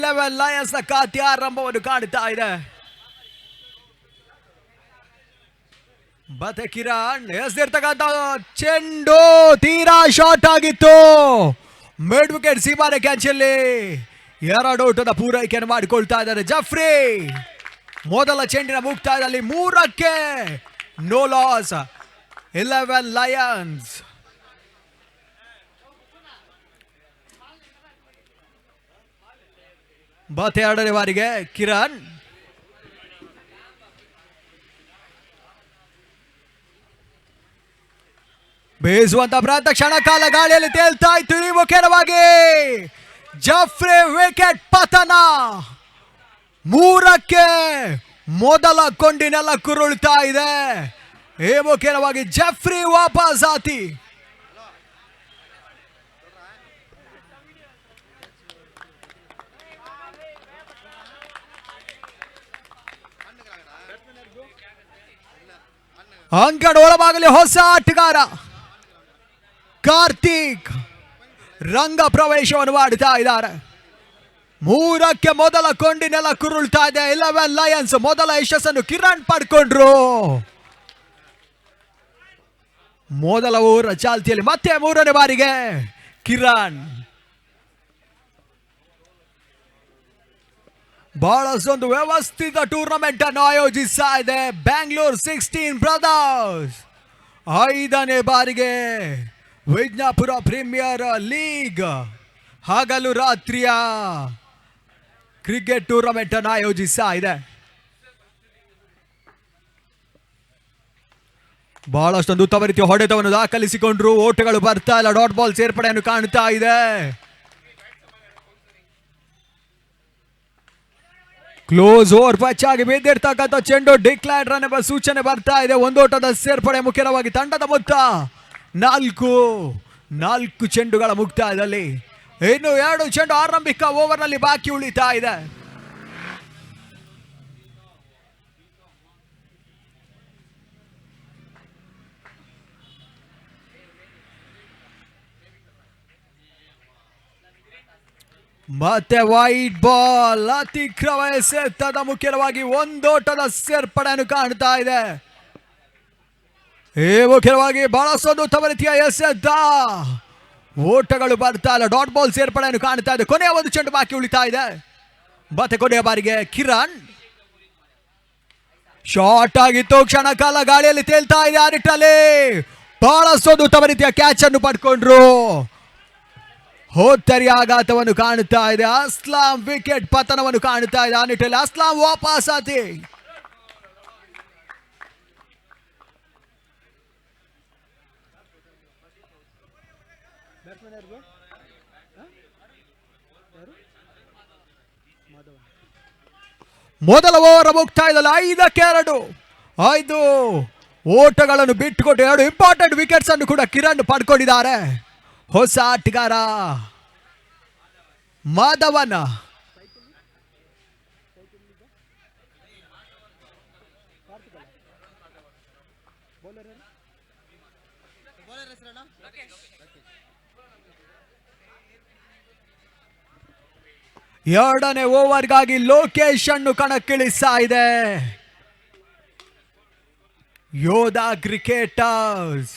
11 Lions ನ ಖಾತೆ ಆರಂಭವನ್ನು ಕಾಣುತ್ತಾ ಇದೆ. ಮತ್ತೆ ಕಿರಣ್ ಎಸೆದಿರ್ತಕ್ಕಂಥ ಚೆಂಡು ತೀರಾ ಶಾರ್ಟ್ ಆಗಿತ್ತು. ಮಿಡ್ ವಿಕೆಟ್ ಸೀಮಾರೆ ಕ್ಯಾಚಲ್ಲಿ 2 ಓಟದ ಪೂರೈಕೆಯನ್ನು ಮಾಡಿಕೊಳ್ತಾ ಇದ್ದಾರೆ ಜಫ್ರಿ. ಮೊದಲ ಚೆಂಡಿನ ಮುಕ್ತಾಯದಲ್ಲಿ 3ಕ್ಕೆ ನೋ ಲಾಸ್ 11 ಲಯನ್ಸ್. ಮತ್ತೆ 2ನೇ ಬಾರಿಗೆ ಕಿರಣ್ ಬೇಯಿಸುವಂತ ಪ್ರಯತ್ನ, ಕ್ಷಣಕಾಲ ಗಾಳಿಯಲ್ಲಿ ತೇಲ್ತಾ ಇತ್ತು. ಈ ಮುಖ್ಯವಾಗಿ ಜಫ್ರಿ ವಿಕೆಟ್ ಪತನ. 3ಕ್ಕೆ ಮೊದಲ ಕೊಂಡಿನೆಲ್ಲ ಕುರುಳ್ತಾ ಇದೆ. ಈ ಮುಖ್ಯವಾಗಿ ಜಫ್ರಿ ವಾಪಸ್ ಆತಿ. ಅಂಕಣ ಒಳಭಾಗಲಿ ಹೊಸ ಆಟಗಾರ ಕಾರ್ತಿಕ್ ರಂಗ ಪ್ರವೇಶವನ್ನು ಮಾಡುತ್ತಾ ಇದ್ದಾರೆ. 3ಕ್ಕೆ ಮೊದಲ ಕೊಂಡಿನೆಲ್ಲ ಕುರುಳ್ತಾ ಇದೆ. 11 ಲಯನ್ಸ್ ಮೊದಲ ಯಶಸ್ಸನ್ನು ಕಿರಣ್ ಪಡ್ಕೊಂಡ್ರು. ಮೊದಲ ಓವರ್ ಚಾಲ್ತಿಯಲ್ಲಿ ಮತ್ತೆ 3ನೇ ಬಾರಿಗೆ ಕಿರಣ್. ಬಹಳಷ್ಟೊಂದು ವ್ಯವಸ್ಥಿತ ಟೂರ್ನಮೆಂಟ್ ಅನ್ನು ಆಯೋಜಿಸ್ತಾ ಇದೆ ಬ್ಯಾಂಗ್ಳೂರ್ 16 ಬ್ರದರ್ಸ್. 5ನೇ ಬಾರಿಗೆ ವಿಜ್ಞಾಪುರ ಪ್ರೀಮಿಯರ್ ಲೀಗ್ ಹಗಲು ರಾತ್ರಿಯ ಕ್ರಿಕೆಟ್ ಟೂರ್ನಮೆಂಟ್ ಅನ್ನು ಆಯೋಜಿಸ್ತಾ ಇದೆ. ಬಹಳಷ್ಟೊಂದು ಉತ್ತಮ ರೀತಿಯ ಹೊಡೆತವನ್ನು ದಾಖಲಿಸಿಕೊಂಡ್ರು. ಓಟಗಳು ಬರ್ತಾ ಇಲ್ಲ. ಡಾಟ್ ಬಾಲ್ ಸೇರ್ಪಡೆಯನ್ನು ಕಾಣುತ್ತಾ ಇದೆ. ಕ್ಲೋಸ್ ಓವರ್ ಪಚ್ ಆಗಿ ಬಿದ್ದಿರ್ತಕ್ಕಂಥ ಚೆಂಡು ಡಿಕ್ಲೈನ್ ರನ್ ಎಂಬ ಸೂಚನೆ ಬರ್ತಾ ಇದೆ. 1 ಓಟದ ಸೇರ್ಪಡೆ. ಮುಖ್ಯವಾಗಿ ತಂಡದ ಮೊತ್ತ 4 ಚೆಂಡುಗಳ ಮುಕ್ತಾಯದಲ್ಲಿ ಇನ್ನು 2 ಚೆಂಡು ಆರಂಭಿಕ ಓವರ್ ನಲ್ಲಿ ಬಾಕಿ ಉಳಿತಾ ಇದೆ. ಮತ್ತೆ ವೈಟ್ ಬಾಲ್ ಅತಿಕ್ರಮ ಎಸೆತದ ಮುಖ್ಯವಾಗಿ 1 ಓಟದ ಸೇರ್ಪಡೆಯನ್ನು ಕಾಣ್ತಾ ಇದೆ. ಮುಖ್ಯವಾಗಿ ಬಹಳಷ್ಟೊಂದು ಉತ್ತಮ ರೀತಿಯ ಎಸೆತ. ಓಟಗಳು ಬರ್ತಾ ಇಲ್ಲ. ಡಾಟ್ ಬಾಲ್ ಸೇರ್ಪಡೆಯನ್ನು ಕಾಣ್ತಾ ಇದೆ. ಕೊನೆಯ 1 ಚೆಂಡು ಬಾಕಿ ಉಳಿತಾ ಇದೆ. ಮತ್ತೆ ಕೊನೆಯ ಬಾರಿಗೆ ಕಿರಣ್ ಶಾರ್ಟ್ ಆಗಿತ್ತು. ಕ್ಷಣಕಾಲ ಗಾಳಿಯಲ್ಲಿ ತೇಲ್ತಾ ಇದೆ. ಆ ನಿಟ್ಟಲ್ಲಿ ಬಹಳಷ್ಟೊಂದು ಉತ್ತಮ ರೀತಿಯ ಕ್ಯಾಚ್ ಅನ್ನು ಪಡ್ಕೊಂಡ್ರು. ಹೋತ್ತರಿ ಆಘಾತವನ್ನು ಕಾಣುತ್ತಾ ಇದೆ. ಅಸ್ಲಾಂ ವಿಕೆಟ್ ಪತನವನ್ನು ಕಾಣುತ್ತಾ ಇದೆ. ಆ ನಿಟ್ಟಲ್ಲಿ ಅಸ್ಲಾಂ ವಾಪಸ್ ಆತಿ. ಮೊದಲ ಓವರ್ ಮುಕ್ತಾಯದಲ್ಲಿ 5ಕ್ಕೆ 2 5 ಓಟಗಳನ್ನು ಬಿಟ್ಟುಕೊಟ್ಟು 2 ಇಂಪಾರ್ಟೆಂಟ್ ವಿಕೆಟ್ಸ್ ಅನ್ನು ಕೂಡ ಕಿರಣ್ ಪಡ್ಕೊಂಡಿದ್ದಾರೆ. ಹೊಸ ಆಟಗಾರ ಮಾಧವನ್. ಎರಡನೇ ಓವರ್ಗಾಗಿ ಲೋಕೇಶ್ ಅನ್ನು ಕಣಕ್ಕಿಳಿಸ್ತಾ ಇದೆ ಯೋಧಾ ಕ್ರಿಕೆಟರ್ಸ್.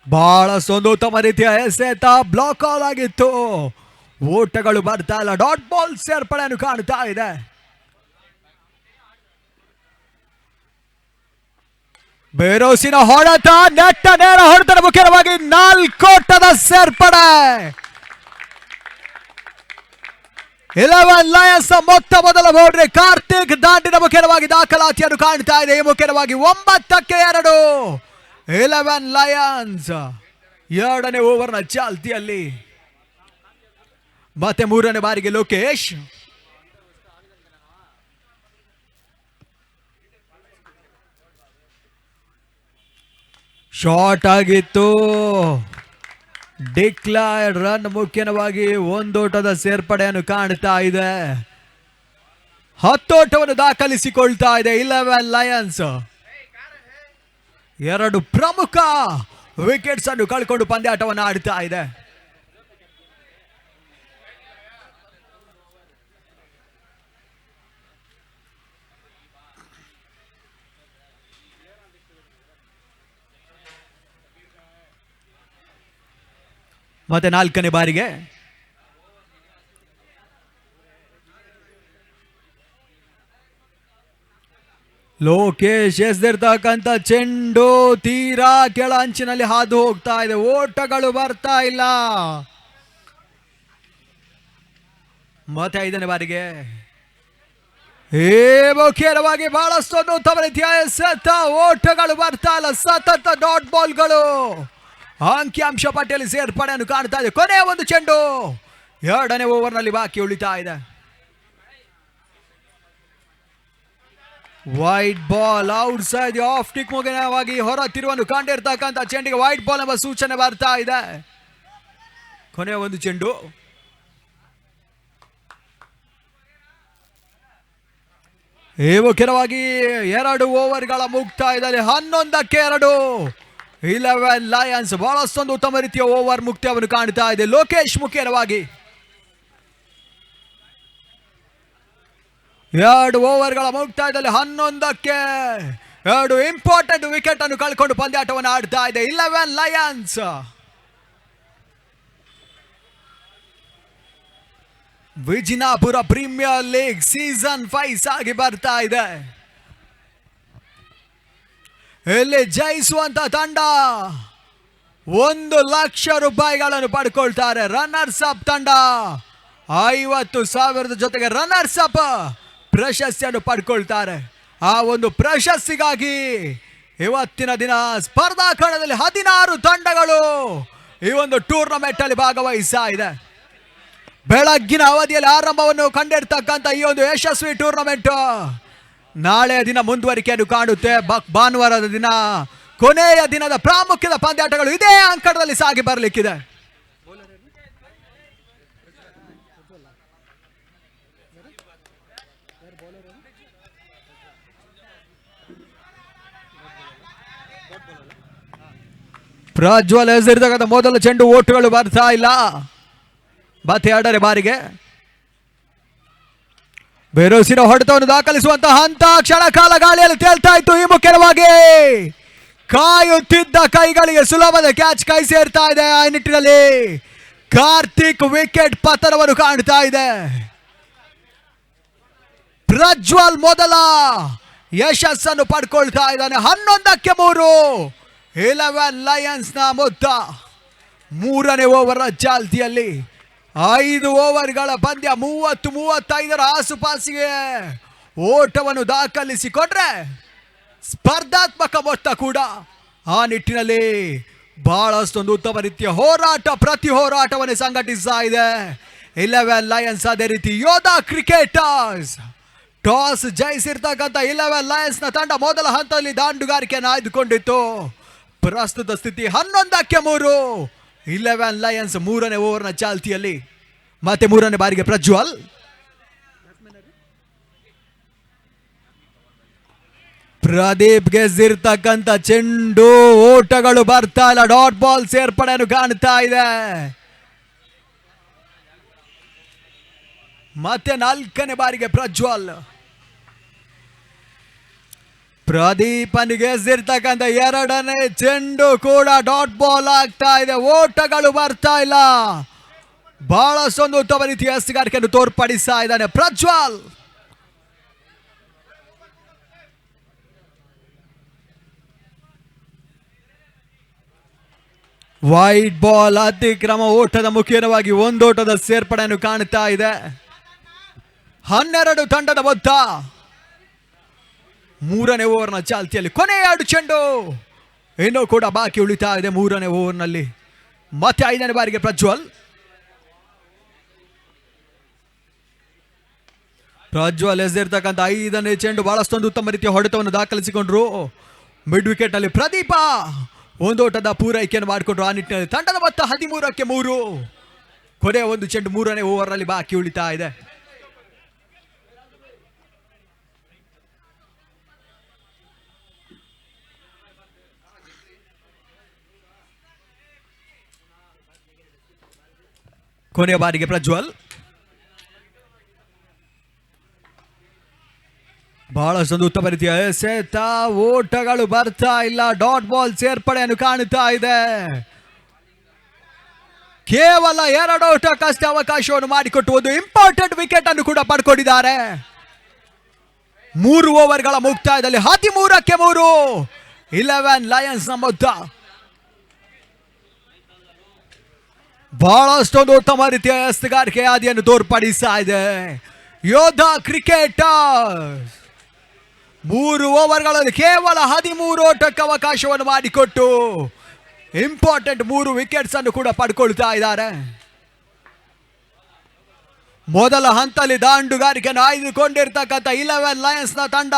ಬಹಳಷ್ಟೊಂದು ಉತ್ತಮ ರೀತಿಯ ಎಸೆತ. ಬ್ಲಾಕ್ ಆಲ್ ಆಗಿತ್ತು. ಓಟಗಳು ಬರ್ತಾ ಇಲ್ಲ. ಡಾಟ್ ಬಾಲ್ ಸೇರ್ಪಡೆಯನ್ನು ಕಾಣ್ತಾ ಇದೆ. ಬೇರೋಸಿನ ಹೊಡೆತ. ನೆಟ್ಟ ನೇರ ಹೊಡೆತ. ಮುಖ್ಯವಾಗಿ 4 ಓಟದ ಸೇರ್ಪಡೆ. 11 ಲಯನ್ಸ್ ಮೊತ್ತ ಮೊದಲ ಬೌಂಡ್ರಿ ಕಾರ್ತಿಕ್ ದಾಂಡಿನ ಮುಖ್ಯವಾಗಿ ದಾಖಲಾತಿಯನ್ನು ಕಾಣ್ತಾ ಇದೆ. ಮುಖ್ಯವಾಗಿ 9ಕ್ಕೆ 2 11 ಲಯನ್ಸ್ ಎರಡನೇ ಓವರ್ನ ಚಾಲ್ತಿಯಲ್ಲಿ. ಮತ್ತೆ 3ನೇ ಬಾರಿಗೆ ಲೋಕೇಶ್. ಶಾರ್ಟ್ ಆಗಿತ್ತು. ಡಿಕ್ಲೇರ್ಡ್ ರನ್ ಮುಖ್ಯವಾಗಿ ಒಂದೋಟದ ಸೇರ್ಪಡೆಯನ್ನು ಕಾಣ್ತಾ ಇದೆ. 10 ಓಟವನ್ನು ದಾಖಲಿಸಿಕೊಳ್ತಾ ಇದೆ 11 ಲಯನ್ಸ್. 2 ಪ್ರಮುಖ ವಿಕೆಟ್ಸ್ ಅನ್ನು ಕಳ್ಕೊಂಡು ಪಂದ್ಯಾಟವನ್ನು ಆಡ್ತಾ ಇದೆ. ಮತ್ತೆ 4ನೇ ಬಾರಿಗೆ ಲೋಕೇಶ್ ಎಸೆದಿರ್ತಕ್ಕಂಥ ಚೆಂಡು ತೀರಾ ಕೆಳ ಅಂಚಿನಲ್ಲಿ ಹಾದು ಹೋಗ್ತಾ ಇದೆ. ಓಟಗಳು ಬರ್ತಾ ಇಲ್ಲ. ಮತ್ತೆ 5ನೇ ಬಾರಿಗೆ ಮುಖ್ಯವಾಗಿ ಬಹಳಷ್ಟು ಉತ್ತಮ ರೀತಿಯ ಓಟಗಳು ಬರ್ತಾ ಇಲ್ಲ. ಸತತ ಡಾಟ್ ಬಾಲ್ಗಳು ಅಂಕಿಅಂಶ ಪಟ್ಟಿಯಲ್ಲಿ ಸೇರ್ಪಡೆಯನ್ನು ಕಾಣ್ತಾ ಇದೆ. ಕೊನೆಯ ಒಂದು ಚೆಂಡು 2ನೇ ಓವರ್ನಲ್ಲಿ ಬಾಕಿ ಉಳಿತಾ ಇದೆ. Wide ball outside off ಟಿಕ್ ಮುಗಿನವಾಗಿ ಹೊರ ತಿರುವನ್ನು ಕಂಡಿರ್ತಕ್ಕಂಥ ಚೆಂಡಿಗೆ ವೈಟ್ ಬಾಲ್ ಎಂಬ ಸೂಚನೆ ಬರ್ತಾ ಇದೆ. ಕೊನೆಯ ಒಂದು ಚೆಂಡು ಮುಖ್ಯವಾಗಿ 2 ಓವರ್ಗಳ ಮುಕ್ತಾಯದಲ್ಲಿ 11ಕ್ಕೆ 2 11 ಲಯನ್ಸ್. ಬಹಳಷ್ಟೊಂದು ಉತ್ತಮ ರೀತಿಯ ಓವರ್ ಮುಕ್ತಾಯವನ್ನು ಕಾಣ್ತಾ ಇದೆ. ಲೋಕೇಶ್ ಮುಖ್ಯವಾಗಿ 2 ಓವರ್ಗಳ ಮುಕ್ತಾಯದಲ್ಲಿ 11ಕ್ಕೆ 2 ಇಂಪಾರ್ಟೆಂಟ್ ವಿಕೆಟ್ ಅನ್ನು ಕಳ್ಕೊಂಡು ಪಂದ್ಯಾಟವನ್ನು ಆಡ್ತಾ ಇದೆ 11 lions. Vijayapura premier league season 5 ಸಾಗಿ ಬರ್ತಾ ಇದೆ. ಇಲ್ಲಿ ಜಯಿಸುವಂತ ತಂಡ 1 ಲಕ್ಷ ರೂಪಾಯಿಗಳನ್ನು ಪಡ್ಕೊಳ್ತಾರೆ. ರನ್ನರ್ಸ್ ಅಪ್ ತಂಡ 50,000 ಜೊತೆಗೆ ರನ್ನರ್ಸ್ ಅಪ್ ಪ್ರಶಸ್ತಿಯನ್ನು ಪಡ್ಕೊಳ್ತಾರೆ. ಆ ಒಂದು ಪ್ರಶಸ್ತಿಗಾಗಿ ಇವತ್ತಿನ ದಿನ ಸ್ಪರ್ಧಾ ಕಣದಲ್ಲಿ 16 ತಂಡಗಳು ಈ ಒಂದು ಟೂರ್ನಮೆಂಟ್ ಅಲ್ಲಿ ಭಾಗವಹಿಸ್ತಾ ಇದೆ. ಬೆಳಗ್ಗಿನ ಅವಧಿಯಲ್ಲಿ ಆರಂಭವನ್ನು ಕಂಡಿರ್ತಕ್ಕಂಥ ಈ ಒಂದು ಯಶಸ್ವಿ ಟೂರ್ನಮೆಂಟ್ ನಾಳೆಯ ದಿನ ಮುಂದುವರಿಕೆಯನ್ನು ಕಾಣುತ್ತೆ. ಭಾನುವಾರದ ದಿನ ಕೊನೆಯ ದಿನದ ಪ್ರಾಮುಖ್ಯದ ಪಂದ್ಯಾಟಗಳು ಇದೇ ಅಂಕಣದಲ್ಲಿ ಸಾಗಿ ಬರಲಿಕ್ಕಿದೆ. ಪ್ರಜ್ವಲ್ ಎಸೆದಿರ್ತಕ್ಕಂಥ ಮೊದಲ ಚೆಂಡು ಓಟುಗಳು ಬರ್ತಾ ಇಲ್ಲ. ಮತ್ತೆ 2ನೇ ಬಾರಿಗೆ ಬೇರೋಸಿನ ಹೊಡೆತವನ್ನು ದಾಖಲಿಸುವಂತಹ ಹಂತ ಕ್ಷಣ ಕಾಲ ಗಾಳಿಯಲ್ಲಿ ತೇಲ್ತಾ ಇತ್ತು. ಈ ಮುಖ್ಯವಾಗಿ ಕಾಯುತ್ತಿದ್ದ ಕೈಗಳಿಗೆ ಸುಲಭದ ಕ್ಯಾಚ್ ಕೈ ಸೇರ್ತಾ ಇದೆ. ಆ ನಿಟ್ಟಿನಲ್ಲಿ ಕಾರ್ತಿಕ್ ವಿಕೆಟ್ ಪತನವನ್ನು ಕಾಣ್ತಾ ಇದೆ. ಪ್ರಜ್ವಲ್ ಮೊದಲ ಯಶಸ್ಸನ್ನು ಪಡ್ಕೊಳ್ತಾ ಇದ್ದಾನೆ. 11ಕ್ಕೆ 3 11 ಲಯನ್ಸ್ ನ ಮೊತ್ತ 3ನೇ ಓವರ್ ಚಾಲ್ತಿಯಲ್ಲಿ 5 ಓವರ್ಗಳ ಪಂದ್ಯ 30-35 ಆಸುಪಾಸಿಗೆ ಓಟವನ್ನು ದಾಖಲಿಸಿಕೊಂಡ್ರೆ ಸ್ಪರ್ಧಾತ್ಮಕ ಮೊತ್ತ ಕೂಡ. ಆ ನಿಟ್ಟಿನಲ್ಲಿ ಬಹಳಷ್ಟೊಂದು ಉತ್ತಮ ರೀತಿಯ ಹೋರಾಟ ಪ್ರತಿ ಹೋರಾಟವನ್ನು ಸಂಘಟಿಸ್ತಾ ಇದೆ 11 ಲಯನ್ಸ್. ಅದೇ ರೀತಿ ಯೋಧಾ ಕ್ರಿಕೆಟರ್ಸ್ ಟಾಸ್ ಜಯಿಸಿರ್ತಕ್ಕಂಥ 11 ಲಯನ್ಸ್ ನ ತಂಡ ಮೊದಲ ಹಂತದಲ್ಲಿ ದಾಂಡುಗಾರಿಕೆಯನ್ನು ಆಯ್ದುಕೊಂಡಿತ್ತು. ಪ್ರಸ್ತುತ ಸ್ಥಿತಿ 11ಕ್ಕೆ 3 11 ಲಯನ್ಸ್ 3ನೇ ಓವರ್ನ ಚಾಲ್ತಿಯಲ್ಲಿ. ಮತ್ತೆ 3ನೇ ಬಾರಿಗೆ ಪ್ರಜ್ವಲ್ ಪ್ರದೀಪ್ ಗೆದ್ದಿರ್ತಕ್ಕಂಥ ಚೆಂಡು ಓಟಗಳು ಬರ್ತಾ ಇಲ್ಲ. ಡಾಟ್ ಬಾಲ್ ಸೇರ್ಪಡೆಯನ್ನು ಕಾಣ್ತಾ ಇದೆ. ಮತ್ತೆ 4ನೇ ಬಾರಿಗೆ ಪ್ರಜ್ವಲ್ ಪ್ರದೀಪನಿಗೆ ಎಸೆದಿರ್ತಕ್ಕಂಥ 2ನೇ ಚೆಂಡು ಕೂಡ ಡಾಟ್ ಬಾಲ್ ಆಗ್ತಾ ಇದೆ. ಓಟಗಳು ಬರ್ತಾ ಇಲ್ಲ. ಬಹಳಷ್ಟೊಂದು ಉತ್ತಮ ರೀತಿಯ ಎಸೆಗಾರಿಕೆಯನ್ನು ತೋರ್ಪಡಿಸ್ತಾ ಇದ್ದಾನೆ ಪ್ರಜ್ವಲ್. ವೈಟ್ ಬಾಲ್ ಅತಿಕ್ರಮ ಓಟದ ಮುಖೇನವಾಗಿ ಒಂದೋಟದ ಸೇರ್ಪಡೆಯನ್ನು ಕಾಣ್ತಾ ಇದೆ. 12 ತಂಡದ ಮೊತ್ತ 3ನೇ ಓವರ್ನ ಚಾಲ್ತಿಯಲ್ಲಿ. ಕೊನೆಯ 2 ಚೆಂಡು ಇನ್ನೂ ಕೂಡ ಬಾಕಿ ಉಳಿತಾ ಇದೆ 3ನೇ ಓವರ್ನಲ್ಲಿ. ಮತ್ತೆ 5ನೇ ಬಾರಿಗೆ ಪ್ರಜ್ವಲ್ ಎಸೆದಿರ್ತಕ್ಕಂಥ 5ನೇ ಚೆಂಡು ಬಹಳಷ್ಟೊಂದು ಉತ್ತಮ ರೀತಿಯ ಹೊಡೆತವನ್ನು ದಾಖಲಿಸಿಕೊಂಡ್ರು. ಮಿಡ್ ವಿಕೆಟ್ ಅಲ್ಲಿ ಪ್ರದೀಪ ಒಂದು ಓಟದ ಪೂರೈಕೆಯನ್ನು ಮಾಡಿಕೊಂಡ್ರು. ಆ ನಿಟ್ಟಿನಲ್ಲಿ ತಂಡದ ಮೊತ್ತ 13-3. ಕೊನೆಯ ಒಂದು ಚೆಂಡು 3ನೇ ಓವರ್ನಲ್ಲಿ ಬಾಕಿ ಉಳಿತಾ ಇದೆ. ಕೊನೆಯ ಬಾರಿಗೆ ಪ್ರಜ್ವಲ್ ಬಹಳಷ್ಟೊಂದು ಉತ್ತಮ ರೀತಿಯ ಎಸೆತ, ಓಟಗಳು ಬರ್ತಾ ಇಲ್ಲ. ಡಾಟ್ ಬಾಲ್ ಸೇರ್ಪಡೆಯನ್ನು ಕಾಣುತ್ತಾ ಇದೆ. ಕೇವಲ 2 ಓಟಕ್ಕಷ್ಟೇ ಅವಕಾಶವನ್ನು ಮಾಡಿಕೊಟ್ಟು ಒಂದು ಇಂಪಾರ್ಟೆಂಟ್ ವಿಕೆಟ್ ಅನ್ನು ಕೂಡ ಪಡ್ಕೊಂಡಿದ್ದಾರೆ. 3 ಓವರ್ಗಳ ಮುಕ್ತಾಯದಲ್ಲಿ 13-3 11 ಲಯನ್ಸ್ ನ ಮೊತ್ತ. ಬಹಳಷ್ಟೊಂದು ಉತ್ತಮ ರೀತಿಯ ಎಸೆಗಾರಿಕೆ ಹಾದಿಯನ್ನು ತೋರ್ಪಡಿಸ್ತಾ ಇದೆ ಯೋಧ ಕ್ರಿಕೆಟರ್. 3 ಓವರ್ಗಳಲ್ಲಿ ಕೇವಲ 13 ಓಟಕ್ಕೆ ಅವಕಾಶವನ್ನು ಮಾಡಿಕೊಟ್ಟು ಇಂಪಾರ್ಟೆಂಟ್ 3 ವಿಕೆಟ್ಸ್ ಅನ್ನು ಕೂಡ ಪಡ್ಕೊಳ್ತಾ ಇದ್ದಾರೆ. ಮೊದಲ ಹಂತದಲ್ಲಿ ದಾಂಡುಗಾರಿಕೆಯನ್ನು ಆಯ್ದುಕೊಂಡಿರ್ತಕ್ಕಂಥ 11 ಲಯನ್ಸ್ ನ ತಂಡ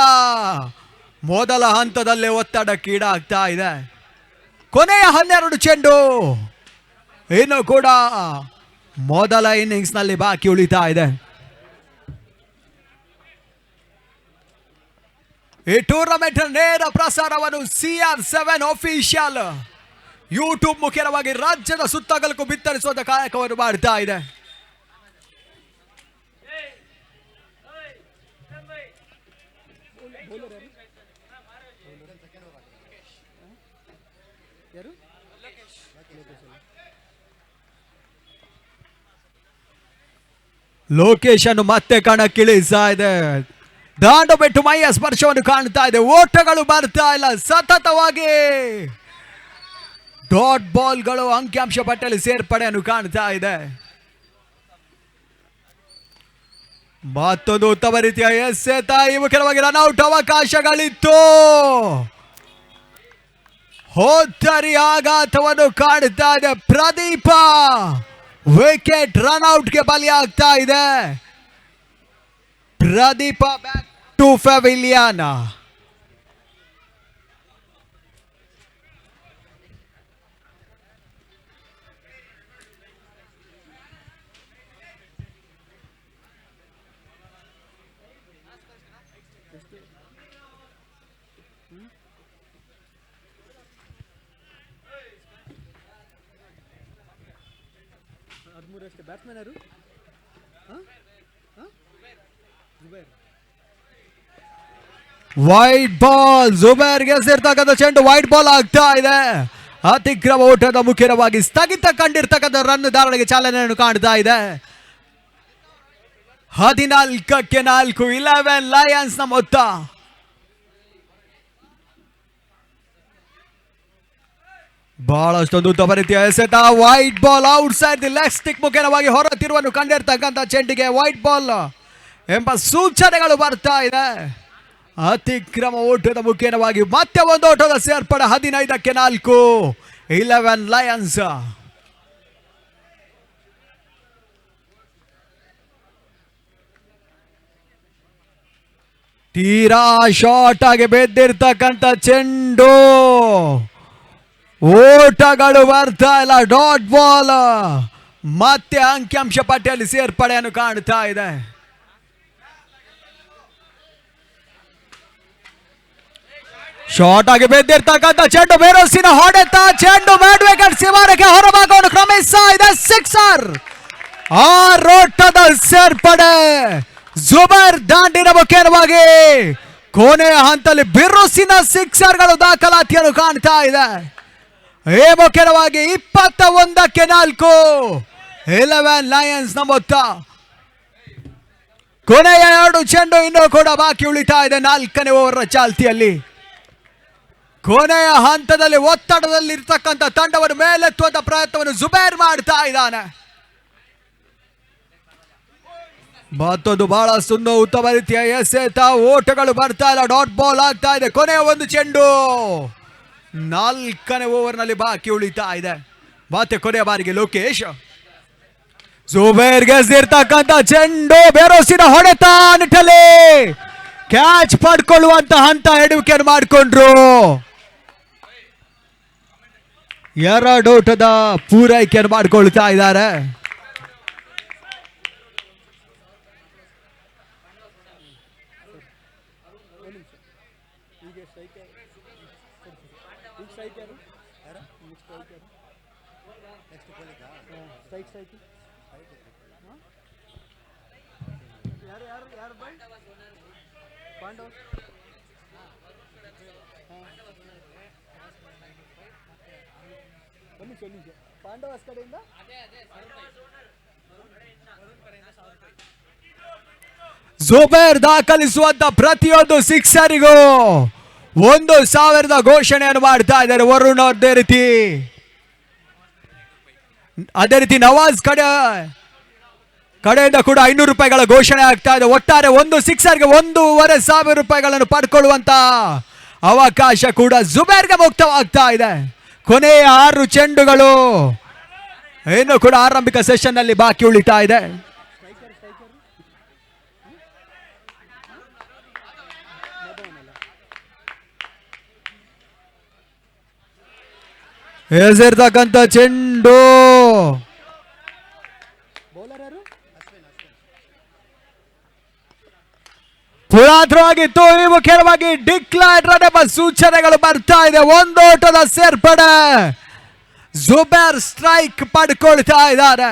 ಮೊದಲ ಹಂತದಲ್ಲೇ ಒತ್ತಡಕ್ಕೀಡಾಗ್ತಾ ಇದೆ. ಕೊನೆಯ 12 ಚೆಂಡು ಇನ್ನು ಕೂಡ ಮೊದಲ ಇನ್ನಿಂಗ್ಸ್ ನಲ್ಲಿ ಬಾಕಿ ಉಳಿತಾ ಇದೆ. ಈ ಟೂರ್ನಮೆಂಟ್ ನೇರ ಪ್ರಸಾರವನ್ನು CR7 ಆಫಿಷಿಯಲ್ ಯೂಟ್ಯೂಬ್ ಮುಖೇನವಾಗಿ ರಾಜ್ಯದ ಸುತ್ತಗಲಕ್ಕೂ ಬಿತ್ತರಿಸುವಂತ ಕಾಯಕವನ್ನು ಮಾಡ್ತಾ ಇದೆ. ಲೊಕೇಶನ್ ಮತ್ತೆ ಕಣಕ್ಕಿಳಿಸ್ತಾ ಇದೆ. ದಾಂಡು ಬಿಟ್ಟು ಮೈಯ ಸ್ಪರ್ಶವನ್ನು ಕಾಣ್ತಾ ಇದೆ. ಓಟಗಳು ಬರ್ತಾ ಇಲ್ಲ. ಸತತವಾಗಿ ಡಾಟ್ ಬಾಲ್ಗಳು ಅಂಕಿಅಂಶ ಪಟ್ಟಿಯಲ್ಲಿ ಸೇರ್ಪಡೆಯನ್ನು ಕಾಣ್ತಾ ಇದೆ. ಮತ್ತೊಂದು ಉತ್ತಮ ರೀತಿಯ ಎಸೆತ. ಈ ಮುಖ್ಯವಾಗಿ ರನ್ಔಟ್ ಅವಕಾಶಗಳಿತ್ತು. ಹೋದ್ದರಿ ಆಘಾತವನ್ನು ಕಾಣ್ತಾ ಇದೆ. ಪ್ರದೀಪ ವಿಕೆಟ್ ರನ್ಔಟ್ಗೆ ಬಲಿಯಾಗ್ತಾ ಇದೆ. Pradeep back to pavilion. Wide ball. ಜುಬೇರ್ಗೆ ಸೇರ್ತಕ್ಕಂಥ ಚೆಂಡು ವೈಟ್ ಬಾಲ್ ಆಗ್ತಾ ಇದೆ. ಅತಿಕ್ರಮ ಓಟದ ಮುಖ್ಯವಾಗಿ ಸ್ಥಗಿತ ಕಂಡಿರ್ತಕ್ಕಂಥ ರನ್ ಧಾರಣೆಗೆ ಚಾಲನೆಯನ್ನು ಕಾಣ್ತಾ ಇದೆ. 14-4 11 ಲಯನ್ಸ್ ನ ಮೊತ್ತ. ಬಹಳಷ್ಟೊಂದು ಉತ್ತಮ ರೀತಿಯ ಎಸೆತ. Wide ball outside the leg stick ಮುಖೇನವಾಗಿ ಹೊರ ತಿರುವನ್ನು ಕಂಡಿರ್ತಕ್ಕಂಥ ಚೆಂಡಿಗೆ ವೈಟ್ ಬಾಲ್ ಎಂಬ ಸೂಚನೆಗಳು ಬರ್ತಾ ಇದೆ. ಅತಿಕ್ರಮ ಓಟದ ಮುಖೇನವಾಗಿ ಮತ್ತೆ ಒಂದು ಓಟದ ಸೇರ್ಪಡೆ. 15-4 11 ಲಯನ್ಸ್. ತೀರಾ ಶಾರ್ಟ್ ಆಗಿ ಬೆದ್ದಿರ್ತಕ್ಕಂಥ ಚೆಂಡು. ಓಟಗಳು ಬರ್ತಾ ಇಲ್ಲ. ಡಾಟ್ ಬಾಲ್ ಮತ್ತೆ ಅಂಕಿಅಂಶ ಪಟ್ಟಿಯಲ್ಲಿ ಸೇರ್ಪಡೆಯನ್ನು ಕಾಣ್ತಾ ಇದೆ. ಶಾರ್ಟ್ ಆಗಿ ಬೆದ್ದಿರ್ತಕ್ಕಂಥ ಚೆಂಡು. ಬೇರೋಸಿನ ಹೊಡೆತ. ಚೆಂಡು ಮ್ಯಾಡ್ ವಿಕೆಟ್ ಶಿವಾರಕ್ಕೆ ಹೊರಭಾಗವನ್ನು ಕ್ರಮಿಸ್ತಾ ಇದೆ. 6 ಓಟದ ಸೇರ್ಪಡೆ. ಜುಬೈರ್ ದಾಂಡಿನ ಮುಖೇನವಾಗಿ ಕೊನೆಯ ಹಂತದಲ್ಲಿ ಬಿರುಸಿನ 6ಗಳು ದಾಖಲಾತಿಯನ್ನು ಕಾಣ್ತಾ ಇದೆ. ಈ ಮುಖ್ಯವಾಗಿ 21-4 11 ಲಯನ್ಸ್ ನ ಮೊತ್ತ. ಕೊನೆಯ 2 ಚೆಂಡು ಇನ್ನೂ ಕೂಡ ಬಾಕಿ ಉಳಿತಾ ಇದೆ 4ನೇ ಓವರ್ ಚಾಲ್ತಿಯಲ್ಲಿ. ಕೊನೆಯ ಹಂತದಲ್ಲಿ ಒತ್ತಡದಲ್ಲಿ ಇರ್ತಕ್ಕಂಥ ತಂಡವನ್ನು ಮೇಲೆತ್ತುವಂತ ಪ್ರಯತ್ನವನ್ನು ಜುಬೇರ್ ಮಾಡ್ತಾ ಇದ್ದಾನೆ. ಮತ್ತೊಂದು ಬಹಳ ಉತ್ತಮ ರೀತಿಯ ಎಸೆತ. ಓಟಗಳು ಬರ್ತಾ ಇಲ್ಲ. ಡಾಟ್ ಬಾಲ್ ಆಗ್ತಾ ಇದೆ. ಕೊನೆಯ ಒಂದು ಚೆಂಡು 4ನೇ ಓವರ್ನಲ್ಲಿ ಬಾಕಿ ಉಳಿತಾ ಇದೆ. ಮತ್ತೆ ಕೊನೆಯ ಬಾರಿಗೆ ಲೋಕೇಶ್. ಜುಬೇರ್ ಗೆದ್ದಿರ್ತಕ್ಕಂಥ ಚೆಂಡು. ಬೇರೋಸಿನ ಹೊಡೆತ ನಿಟ್ಟಲ್ಲಿ ಕ್ಯಾಚ್ ಪಡ್ಕೊಳ್ಳುವಂತ ಹಂತ ಎಡುವಿಕೆಯನ್ನು ಮಾಡಿಕೊಂಡ್ರು. ಎರಡೋಟದ ಪೂರೈಕೆಯನ್ನು ಮಾಡಿಕೊಳ್ತಾ ಇದ್ದಾರೆ. ಜುಬೇರ್ ದಾಖಲಿಸುವಂತ ಪ್ರತಿಯೊಂದು ಸಿಕ್ಸರಿಗೂ 1,000 ಘೋಷಣೆಯನ್ನು ಮಾಡ್ತಾ ಇದ್ದಾರೆ ವರುಣ್. ಅದೇ ರೀತಿ ನವಾಜ್ ಕಡೆಯಿಂದ ಕೂಡ 500 ರೂಪಾಯಿಗಳ ಘೋಷಣೆ ಆಗ್ತಾ ಇದೆ. ಒಟ್ಟಾರೆ ಒಂದು ಸಿಕ್ಸರ್ಗೆ 1,500 ರೂಪಾಯಿಗಳನ್ನು ಪಡ್ಕೊಳ್ಳುವಂತ ಅವಕಾಶ ಕೂಡ ಜುಬೇರ್ಗೆ ಮುಕ್ತವಾಗ್ತಾ ಇದೆ. ಕೊನೆಯ 6 ಚೆಂಡುಗಳು ಇನ್ನು ಕೂಡ ಆರಂಭಿಕ ಸೆಷನ್ ನಲ್ಲಿ ಬಾಕಿ ಉಳಿತಾ ಇದೆ. ಎಸೆರ್ತಕ್ಕಂಥ ಚೆಂಡು ಪುರಾತನವಾಗಿತ್ತು. ಈ ಮುಖ್ಯವಾಗಿ ಡಿಕ್ಲೇರ್ಡ್ ರನ್ ಎಂಬ ಸೂಚನೆಗಳು ಬರ್ತಾ ಇದೆ. ಒಂದೋಟದ ಸೇರ್ಪಡೆ. ಜುಬೇರ್ ಸ್ಟ್ರೈಕ್ ಪಡ್ಕೊಳ್ತಾ ಇದ್ದಾರೆ.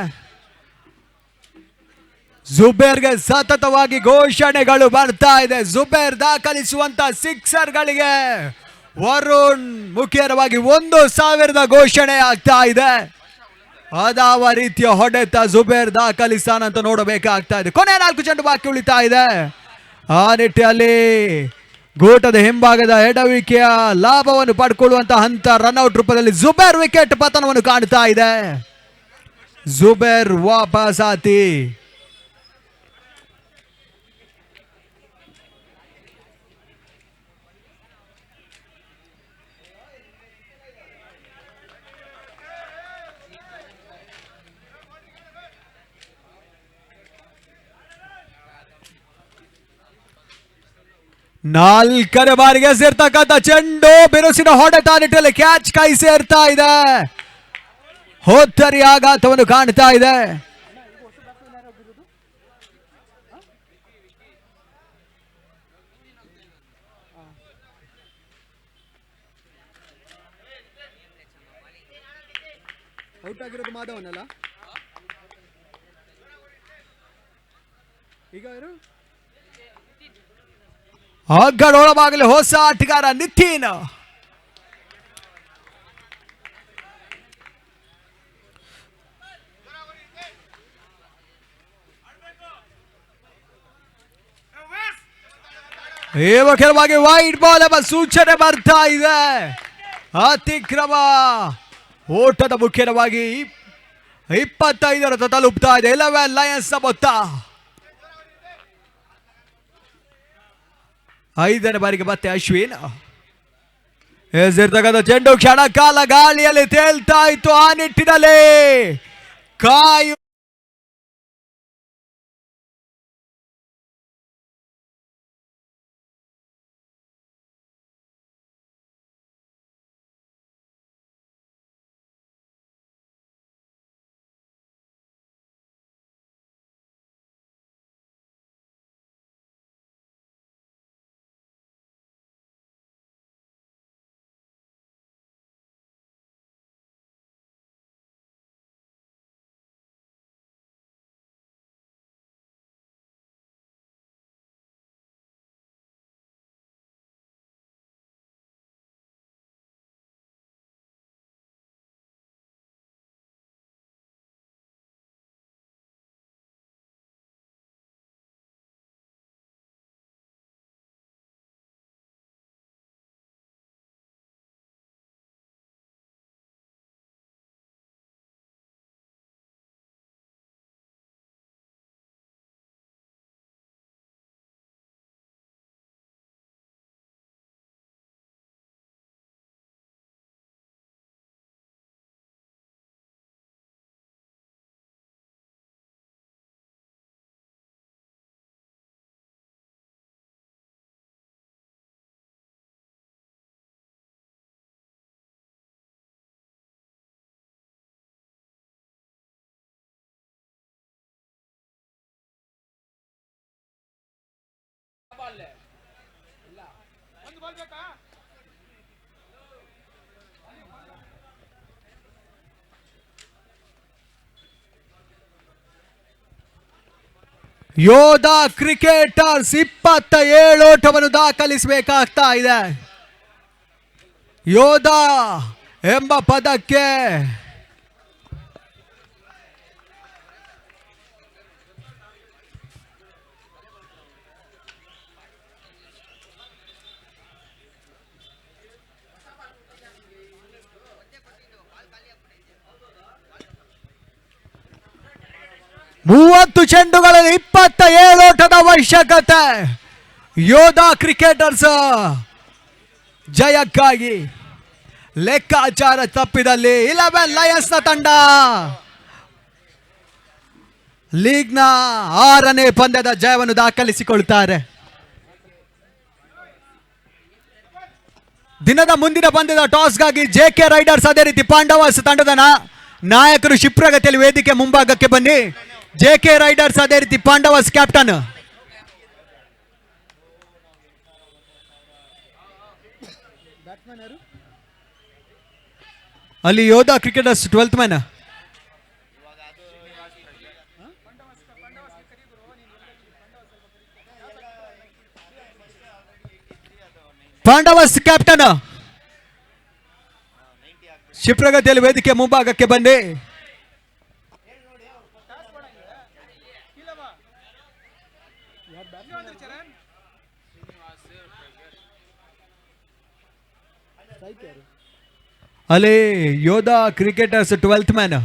ಜುಬೇರ್ಗೆ ಸತತವಾಗಿ ಘೋಷಣೆಗಳು ಬರ್ತಾ ಇದೆ. ಜುಬೇರ್ ದಾಖಲಿಸುವಂತ ಸಿಕ್ಸರ್ಗಳಿಗೆ ವರುಣ್ ಮುಖ್ಯವಾಗಿ 1,000 ಘೋಷಣೆ ಆಗ್ತಾ ಇದೆ. ಅದಾವ ರೀತಿಯ ಹೊಡೆತ ಜುಬೇರ್ ದಾಖಲಿಸ್ತಾನಂತ ನೋಡಬೇಕಾಗ್ತಾ ಇದೆ. ಕೊನೆ 4 ಚೆಂಡು ಬಾಕಿ ಉಳಿತಾ ಇದೆ. ಆ ನಿಟ್ಟಿನಲ್ಲಿ ಗೋಟದ ಹಿಂಭಾಗದ ಎಡವಿಕೆಯ ಲಾಭವನ್ನು ಪಡ್ಕೊಳ್ಳುವಂತ ಹಂತ ರನ್ಔಟ್ ರೂಪದಲ್ಲಿ ಜುಬೇರ್ ವಿಕೆಟ್ ಪತನವನ್ನು ಕಾಣ್ತಾ ಇದೆ. ಜುಬೇರ್ ವಾಪಸಾತಿ. ನಾಲ್ಕನೇ ಬಾರಿಗೆ ಸೇರ್ತಕ್ಕಂಥ ಚೆಂಡು ಬಿರುಸಿನ ಹೊಡೆತ ನಿಟ್ಟಲ್ಲಿ ಕ್ಯಾಚ್ ಕೈ ಸೇರ್ತಾ ಇದೆ. ಹೋತ್ತರಿ ಆಘಾತವನ್ನು ಕಾಣ್ತಾ ಇದೆ. ಔಟ್ ಆಗಿರೋದು ಮಾಧವನಲ್ಲ ಈಗ ಒಳಭಾಗಲಿ ಹೊಸ ಆಟಗಾರ ನಿತಿನ್. ಕೆಲವಾಗಿ ವೈಡ್ ಬಾಲ್ ಎಂಬ ಸೂಚನೆ ಬರ್ತಾ ಇದೆ. ಅತಿಕ್ರಮ ಓಟದ ಮುಖ್ಯವಾಗಿ 25 ತಲುಪ್ತಾ ಇದೆ. 11 ಲಯನ್ಸ್ ಮೊತ್ತ. 5ನೇ ಬಾರಿಗೆ ಮತ್ತೆ ಅಶ್ವಿನ್. ಎಸೆರ್ತಕ್ಕಂಥ ಚೆಂಡು ಕ್ಷಣ ಕಾಲ ಗಾಳಿಯಲ್ಲಿ ತೇಲ್ತಾ ಇತ್ತು. ಆ ನಿಟ್ಟಿನಲ್ಲಿ ಕಾಯು ಯೋಧ ಕ್ರಿಕೆಟರ್ಸ್ 27 ಓಟವನ್ನು ದಾಖಲಿಸಬೇಕಾಗ್ತಾ ಇದೆ. ಯೋಧ ಎಂಬ ಪದಕ್ಕೆ 30 ಚೆಂಡುಗಳಲ್ಲಿ 27 ಓಟದ ಅವಶ್ಯಕತೆ. ಯೋಧ ಕ್ರಿಕೆಟರ್ಸ್ ಜಯಕ್ಕಾಗಿ ಲೆಕ್ಕಾಚಾರ ತಪ್ಪಿದಲ್ಲಿ 11 ಲಯನ್ಸ್ ನ ತಂಡ ಲೀಗ್ನ 6ನೇ ಪಂದ್ಯದ ಜಯವನ್ನು ದಾಖಲಿಸಿಕೊಳ್ತಾರೆ. ದಿನದ ಮುಂದಿನ ಪಂದ್ಯದ ಟಾಸ್ಗಾಗಿ ಜೆಕೆ ರೈಡರ್ಸ್ ಅದೇ ರೀತಿ ಪಾಂಡವಸ್ ತಂಡದ ನಾಯಕರು ಶಿಪ್ರಗತಿಯಲ್ಲಿ ವೇದಿಕೆ ಮುಂಭಾಗಕ್ಕೆ ಬನ್ನಿ. ಜೆಕೆ ರೈಡರ್ಸ್ ಅದೇ ರೀತಿ ಪಾಂಡವಸ್ ಕ್ಯಾಪ್ಟನ್ ಅಲ್ಲಿ ಯೋಧ cricketers 12th man. Pandavas captain ಶಿಪ್ರಗತಿಯಲ್ಲಿ ವೇದಿಕೆ ಮುಂಭಾಗಕ್ಕೆ ಬಂದೆ. ಅಲ್ಲಿ ಯೋಧ ಕ್ರಿಕೆಟರ್ಸ್ 12th ಮ್ಯಾನ್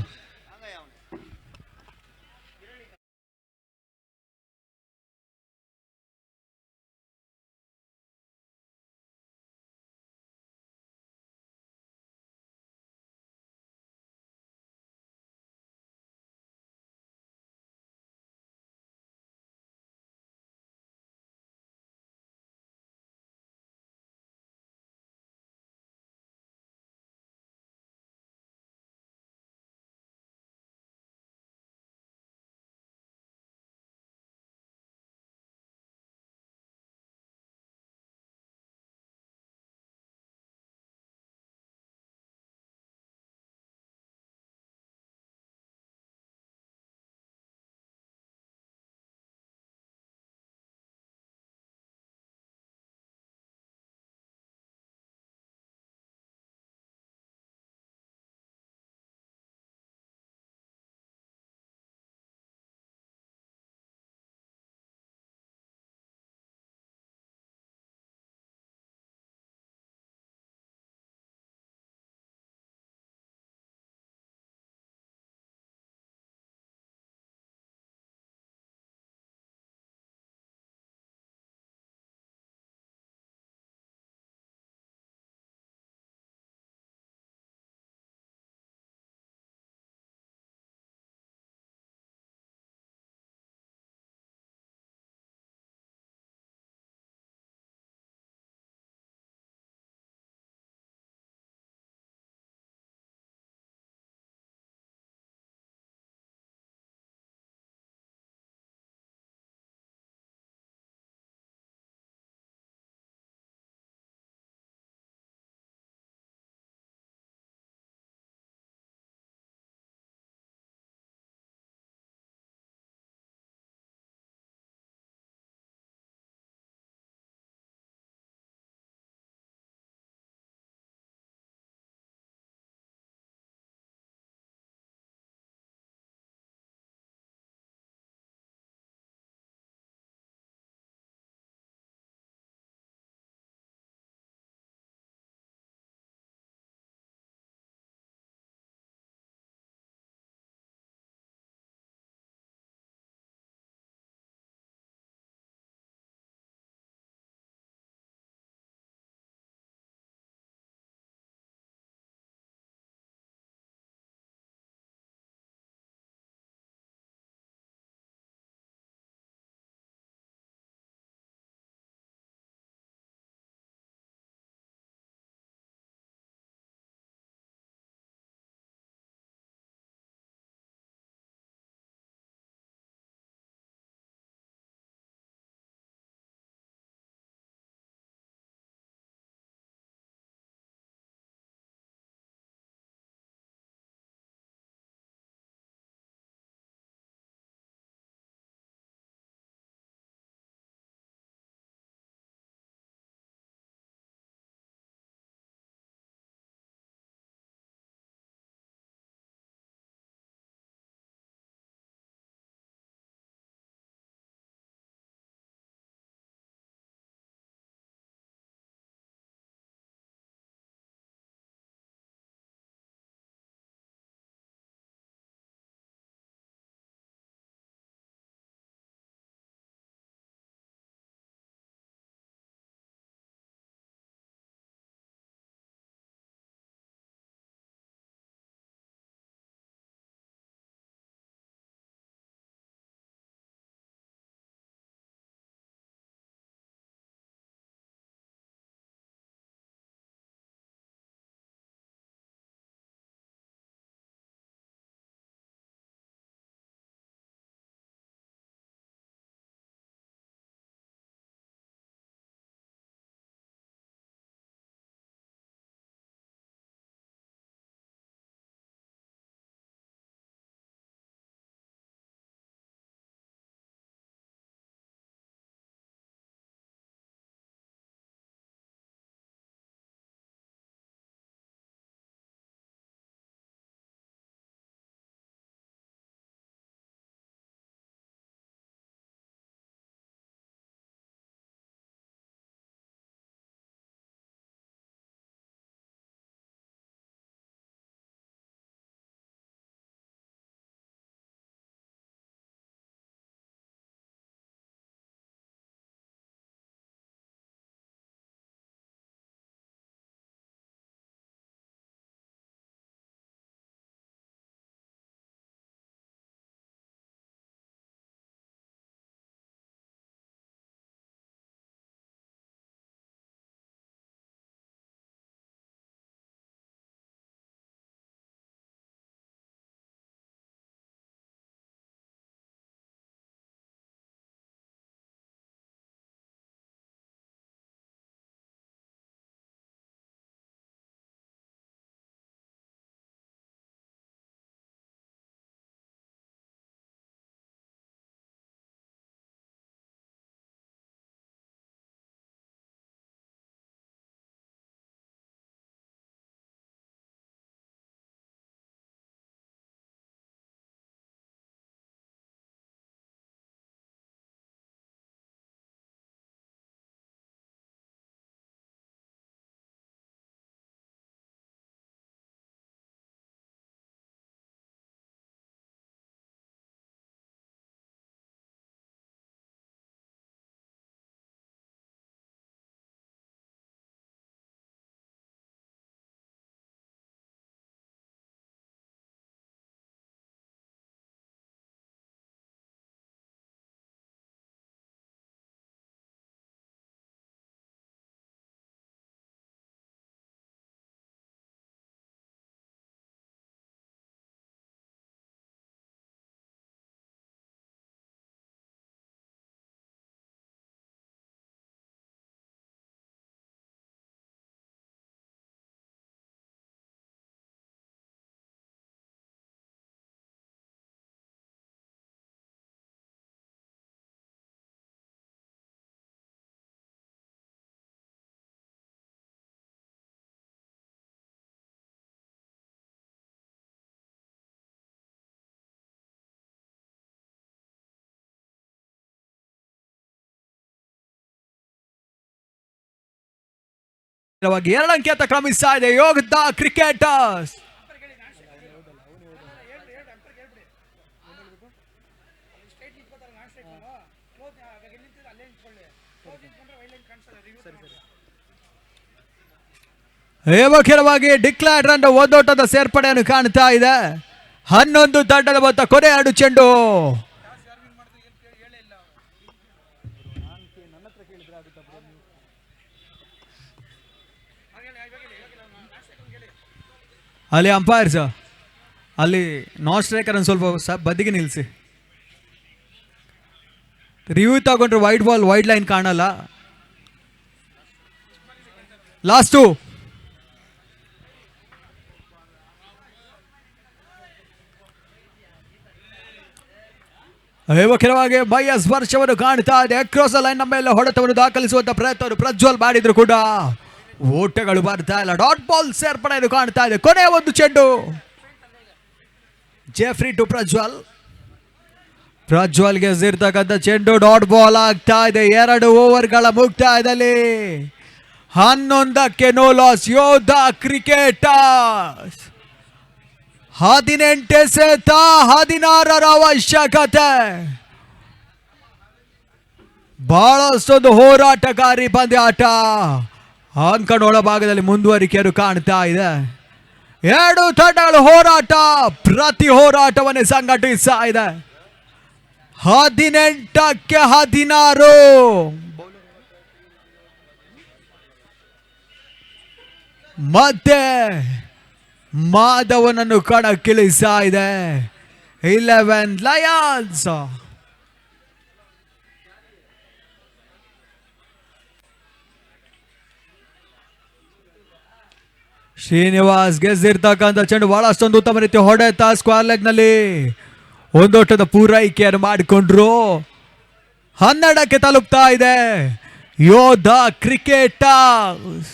ಎರಡು ಅಂಕಿ ಅಂತ ಕ್ರಮಿಸ್ತಾ ಇದೆ ಯೋಧ ಕ್ರಿಕೆಟರ್ಸ್. ಮುಖ್ಯವಾಗಿ ಡಿಕ್ಲೇರ್ ರನ್ ಒಂದೋಟದ ಸೇರ್ಪಡೆಯನ್ನು ಕಾಣ್ತಾ ಇದೆ. 11 ತಂಡದ ಮೊತ್ತ, ಕೊನೆ 2 ಚೆಂಡು. ಅಲ್ಲಿ ಅಂಪೈರ್ಸ್ ಅಲ್ಲಿ ನಾನ್ ಸ್ಟ್ರೈಕರ್ ಅನ್ನು ಸ್ವಲ್ಪ ಬದಿಗೆ ನಿಲ್ಲಿಸಿ. ರಿವ್ಯೂ ತಗೊಂಡ್ರೆ ವೈಡ್ ಬಾಲ್ ವೈಡ್ ಲೈನ್ ಕಾಣಲ್ಲ. ಲಾಸ್ಟು ಮುಖ್ಯವಾಗಿ ಮೈಯ ಸ್ಪರ್ಶವನ್ನು ಕಾಣ್ತಾ ಇದೆ. ಕ್ರಾಸ್ ಲೈನ್ ಮೇಲೆ ಹೊಡೆತವನ್ನು ದಾಖಲಿಸುವಂತ ಪ್ರಯತ್ನವನ್ನು ಪ್ರಜ್ವಲ್ ಮಾಡಿದ್ರು ಕೂಡ ಓಟಗಳು ಬರ್ತಾ ಇಲ್ಲ. ಡಾಟ್ ಬಾಲ್ ಸೇರ್ಪಡೆಯನ್ನು ಕಾಣ್ತಾ ಇದೆ. ಕೊನೆಯ 1 ಚೆಂಡು. Jeffrey to Prajwal. ಪ್ರಜ್ವಲ್ಗೆ ಸೇರ್ತಕ್ಕಂಥ ಚೆಂಡು ಡಾಟ್ ಬಾಲ್ ಆಗ್ತಾ ಇದೆ. 2 ಓವರ್ಗಳ ಮುಕ್ತಾಯದಲ್ಲಿ 11ಕ್ಕೆ ನೋ ಲಾಸ್. ಯೋಧ ಕ್ರಿಕೆಟರ್ಸ್ 18 ಎಸೆತ 16ರ ಅವಶ್ಯಕತೆ. ಬಹಳಷ್ಟೊಂದು ಹೋರಾಟಗಾರಿ ಪಂದ್ಯಾಟ. ಅಂಕಣ ಒಳಭಾಗದಲ್ಲಿ ಮುಂದುವರಿಕೆಯನ್ನು ಕಾಣ್ತಾ ಇದೆ. 2 ತಂಡಗಳು ಹೋರಾಟ, ಪ್ರತಿ ಹೋರಾಟವನ್ನೇ ಸಂಘಟಿಸ್ತಾ ಇದೆ. 18ಕ್ಕೆ 16. ಮತ್ತೆ ಮಾಧವನನ್ನು ಕಣಕ್ಕಿಳಿಸ್ತಾ ಇದೆ 11 ಲಯನ್ಸ್. ಶ್ರೀನಿವಾಸ್ ಗೆದ್ದಿರ್ತಕ್ಕಂಥ ಚೆಂಡು ಬಹಳಷ್ಟೊಂದು ಉತ್ತಮ ರೀತಿ ಹೊಡೆತ. ಸ್ಕ್ವೇರ್ ಲೆಗ್ ನಲ್ಲಿ ಒಂದೋಟದ ಪೂರೈಕೆಯನ್ನು ಮಾಡಿಕೊಂಡ್ರು. 12ಕ್ಕೆ ತಲುಪ್ತಾ ಇದೆ ಯೋಧ ಕ್ರಿಕೆಟರ್ಸ್.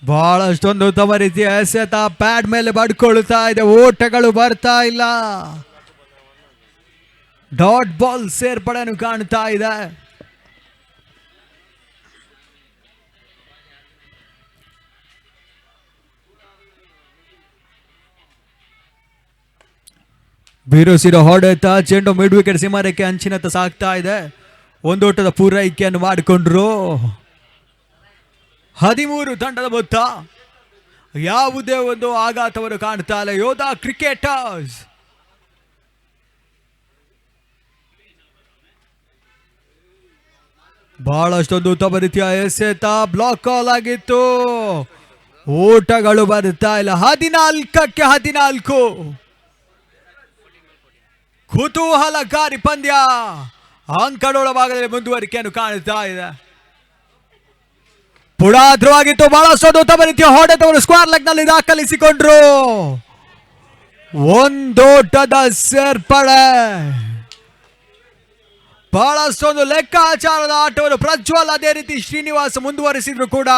ಬಹಳಷ್ಟೊಂದು ಉತ್ತಮ ರೀತಿಯ ಎಸೆತ ಪ್ಯಾಡ್ ಮೇಲೆ ಬಡ್ಕೊಳ್ತಾ ಇದೆ. ಓಟಗಳು ಬರ್ತಾ ಇಲ್ಲ. ಡಾಟ್ ಬಾಲ್ ಸೇರ್ಪಡೆಯನ್ನು ಕಾಣ್ತಾ ಇದೆ. ಬಿರುಸಿನ ಹೊಡೆತ. ಚೆಂಡು ಮಿಡ್ ವಿಕೆಟ್ ಸೀಮಾರೇಖೆ ಅಂಚಿನತ್ತ ಸಾಗ್ತಾ ಇದೆ. ಒಂದೋಟದ ಪೂರೈಕೆಯನ್ನು ಮಾಡಿಕೊಂಡ್ರು. 13 ತಂಡದ ಮೊತ್ತ. ಯಾವುದೇ ಒಂದು ಆಘಾತವನ್ನು ಕಾಣ್ತಾ ಇಲ್ಲ ಯೋಧ ಕ್ರಿಕೆಟರ್ಸ್. ಬಹಳಷ್ಟೊಂದು ಉತ್ತಮ ರೀತಿಯ ಎಸೆತ. ಬ್ಲಾಕ್ ಕಾಲ್ ಆಗಿತ್ತು. ಓಟಗಳು ಬರ್ತಾ ಇಲ್ಲ. 14ಕ್ಕೆ 14. ಕುತೂಹಲಕಾರಿ ಪಂದ್ಯ ಅಂಕಡೋಳ ಭಾಗದಲ್ಲಿ ಮುಂದುವರಿಕೆಯನ್ನು ಕಾಣ್ತಾ ಇದೆ. ಪುಡಾದ್ರವಾಗಿತ್ತು. ಬಹಳಷ್ಟೊಂದು ಉತ್ತಮ ರೀತಿಯ ಹೊಡೆತವನ್ನು ಸ್ಕ್ವೇರ್ ಲೆಗ್ ನಲ್ಲಿ ದಾಖಲಿಸಿಕೊಂಡ್ರು. ಒಂದೋಟದ ಸೇರ್ಪಡೆ. ಬಹಳಷ್ಟೊಂದು ಲೆಕ್ಕಾಚಾರದ ಆಟವನ್ನು ಪ್ರಜ್ವಲ್ ಅದೇ ರೀತಿ ಶ್ರೀನಿವಾಸ್ ಮುಂದುವರಿಸಿದ್ರು ಕೂಡ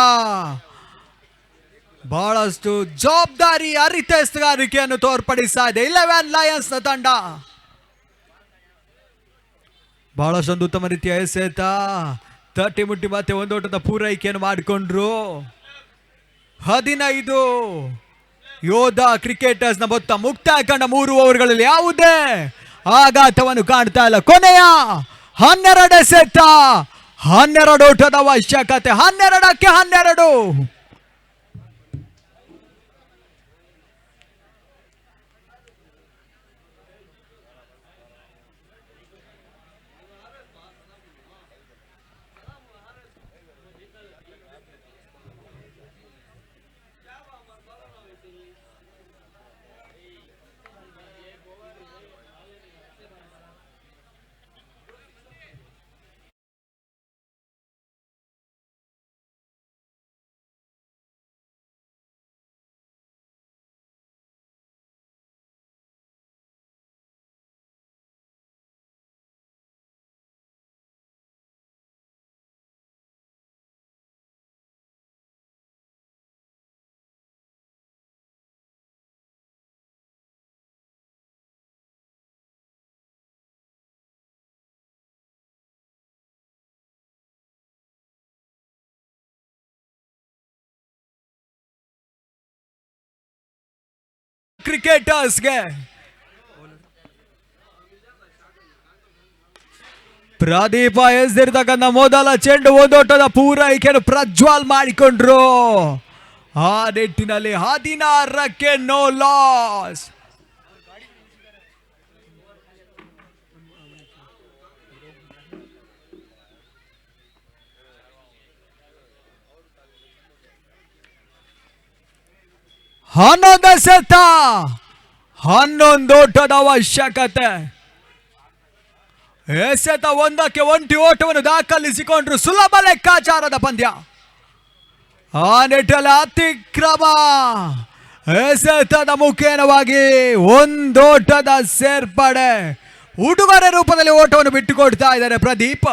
ಬಹಳಷ್ಟು ಜವಾಬ್ದಾರಿ ಅರಿತೆಸ್ತಗಾರಿಕೆಯನ್ನು ತೋರ್ಪಡಿಸ್ತಾ ಇದೆ 11 ಲಯನ್ಸ್ ನ ತಂಡ. ಬಹಳಷ್ಟೊಂದು ಉತ್ತಮ ರೀತಿಯ ಎಸೆತ. ತಟ್ಟಿ ಮುಟ್ಟಿ ಮತ್ತೆ ಒಂದೋಟದ ಪೂರೈಕೆಯನ್ನು ಮಾಡಿಕೊಂಡ್ರು. 15 ಯೋಧ ಕ್ರಿಕೆಟರ್ಸ್ ನ ಮೊತ್ತ. ಮುಕ್ತಾಯ ಕಂಡ 3 ಓವರ್ಗಳಲ್ಲಿ ಯಾವುದೇ ಆಘಾತವನ್ನು ಕಾಣ್ತಾ ಇಲ್ಲ. ಕೊನೆಯ 12 ಎಸೆತ 12 ಓಟದ ಅವಶ್ಯಕತೆ. 12ಕ್ಕೆ 12. ಕ್ರಿಕೆಟರ್ಸ್ಗೆ ಪ್ರದೀಪ ಎಸ್ದಿರ್ತಕ್ಕಂಥ ಮೊದಲ ಚೆಂಡು ಒಂದೋಟದ ಪೂರೈಕೆಯನ್ನು ಪ್ರಜ್ವಲ್ ಮಾಡಿಕೊಂಡ್ರು. ಆ ನಿಟ್ಟಿನಲ್ಲಿ 16ಕ್ಕೆ ನೋ ಲಾಸ್. ಹನ್ನೊಂದು ಸೆತ 11 ಓಟದ ಅವಶ್ಯಕತೆ. ಎಸೆತ 1ಕ್ಕೆ 1 ಓಟವನ್ನು ದಾಖಲಿಸಿಕೊಂಡ್ರು. ಸುಲಭ ಲೆಕ್ಕಾಚಾರದ ಪಂದ್ಯ. ಆ ನಿಟ್ಟಲ್ಲಿ ಅತಿಕ್ರಮ ಎಸೆತದ ಮುಖೇನವಾಗಿ 1 ಓಟದ ಸೇರ್ಪಡೆ. ಉಡುಗೊರೆ ರೂಪದಲ್ಲಿ ಓಟವನ್ನು ಬಿಟ್ಟುಕೊಡ್ತಾ ಇದ್ದಾರೆ ಪ್ರದೀಪ್.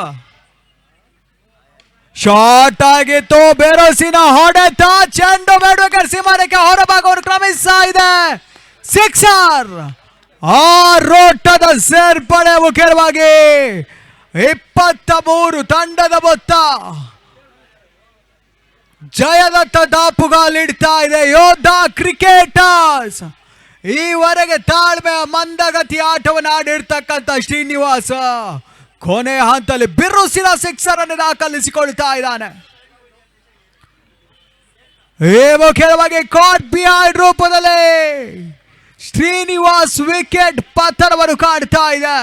ಶಾರ್ಟ್ ಆಗಿತ್ತು, ಬೆರೋಸಿನ ಹೊಡೆತ, ಚೆಂಡು ಬೇಡಬೇಕಾದ್ರೆ ಸೀಮಾರೇಖೆ ಹೊರಭಾಗವನ್ನು ಕ್ರಮಿಸ್ತಾ ಇದೆ. ಸಿಕ್ಸರ್. 6 ಓಟದ ಸೇರ್ಪಡೆ ಮುಖ್ಯವಾಗಿ 23 ತಂಡದ ಮೊತ್ತ. ಜಯದತ್ತ ದಾಪುಗಾಲಿಡ್ತಾ ಇದೆ ಯೋಧ ಕ್ರಿಕೆಟರ್ಸ್. ಈವರೆಗೆ ತಾಳ್ಮೆಯ ಮಂದಗತಿ ಆಟವನ್ನು ಆಡಿರ್ತಕ್ಕಂಥ ಶ್ರೀನಿವಾಸ ಕೊನೆ ಹಂತದಲ್ಲಿ ಬಿರುಸಿನ ಸಿಕ್ಸರ್ ಅನ್ನು ದಾಖಲಿಸಿಕೊಳ್ತಾ ಇದ್ದಾನೆ. ಮುಖ್ಯವಾಗಿ ಕಾಟ್ ಬಿಹೈಂಡ್ ರೂಪದಲ್ಲಿ ಶ್ರೀನಿವಾಸ್ ವಿಕೆಟ್ ಪತನವನ್ನು ಕಾಡ್ತಾ ಇದೆ.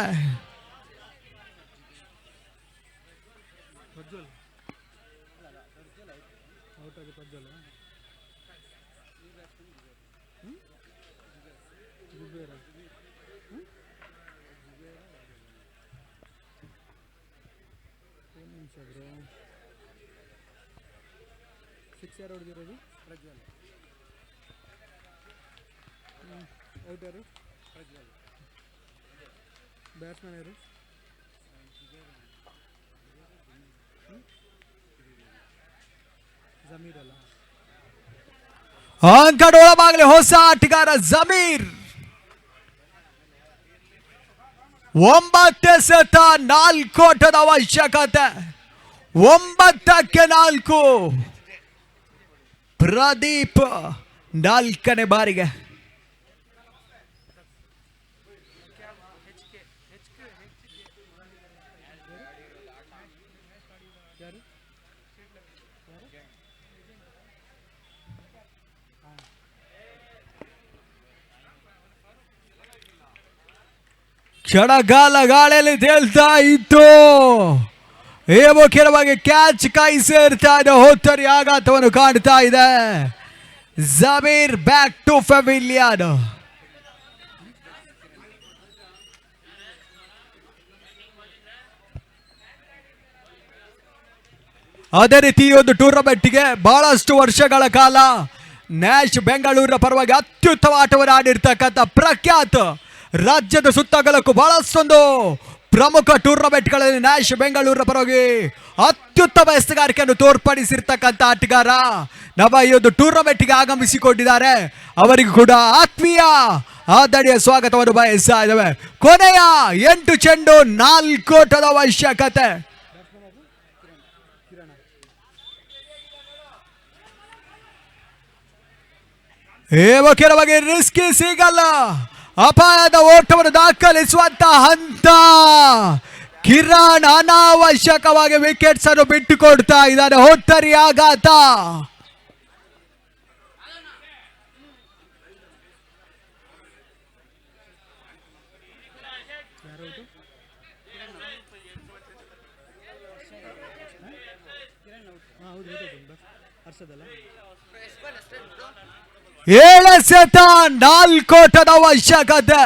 ಅಂಕಡೊಳಗಾಗಲಿ ಹೊಸ ಆಟಗಾರ ಜಮೀರ್. 9 ಎಸೆತ 4 ಓಟದ ಅವಶ್ಯಕತೆ. 9ಕ್ಕೆ 4. ಪ್ರದೀಪ್ 4ನೇ ಬಾರಿಗೆ. ಕ್ಷಣಗಾಲ ಗಾಳಿಯಲ್ಲಿ ತೇಲ್ತಾ ಇತ್ತು. ಮುಖ್ಯವಾಗಿ ಕ್ಯಾಚ್ ಕೈ ಸೇರ್ತಾ ಇದೆ. ಹೊತ್ತರಿ ಆಘಾತವನ್ನು ಕಾಣ್ತಾ ಇದೆ. Zameer back to pavilion. ಅದೇ ರೀತಿ ಈ ಒಂದು ಟೂರ್ನಮೆಂಟ್ಗೆ ಬಹಳಷ್ಟು ವರ್ಷಗಳ ಕಾಲ ನ್ಯಾಶ್ ಬೆಂಗಳೂರಿನ ಪರವಾಗಿ ಅತ್ಯುತ್ತಮ ಆಟವನ್ನು ಆಡಿರ್ತಕ್ಕಂಥ ಪ್ರಖ್ಯಾತ, ರಾಜ್ಯದ ಸುತ್ತಗಲಕ್ಕೂ ಬಹಳಷ್ಟೊಂದು ಪ್ರಮುಖ ಟೂರ್ನಮೆಂಟ್ಗಳಲ್ಲಿ ನ್ಯಾಶ್ ಬೆಂಗಳೂರಿನ ಪರವಾಗಿ ಅತ್ಯುತ್ತಮ ಎಸೆಗಾರಿಕೆಯನ್ನು ತೋರ್ಪಡಿಸಿರ್ತಕ್ಕಂಥ ಆಟಗಾರ ನಮ್ಮ ಈ ಒಂದು ಟೂರ್ನಮೆಂಟ್ಗೆ ಆಗಮಿಸಿಕೊಂಡಿದ್ದಾರೆ. ಅವರಿಗೂ ಕೂಡ ಆತ್ಮೀಯ ಆದರಣೀಯ ಸ್ವಾಗತವನ್ನು ಬಯಸ್ತಾ ಇದ್ದೇವೆ. ಕೊನೆಯ 8 ಚೆಂಡು 4 ಓಟದ ಅವಶ್ಯಕತೆ. ಮುಖ್ಯವಾಗಿ ರಿಸ್ಕಿ ಸಿಗಲ್ಲ, ಅಪಾಯದ ಓಟವನ್ನು ದಾಖಲಿಸುವಂತ ಹಂತ. ಕಿರಣ್ ಅನಾವಶ್ಯಕವಾಗಿ ವಿಕೆಟ್ಸ್ ಅನ್ನು ಬಿಟ್ಟುಕೊಡ್ತಾ ಇದ್ದಾರೆ. ಹೊತ್ತರಿ ಆಘಾತ. ಏಳು ಎಸೆತ 4 ಓಟದ ಅವಶ್ಯಕತೆ.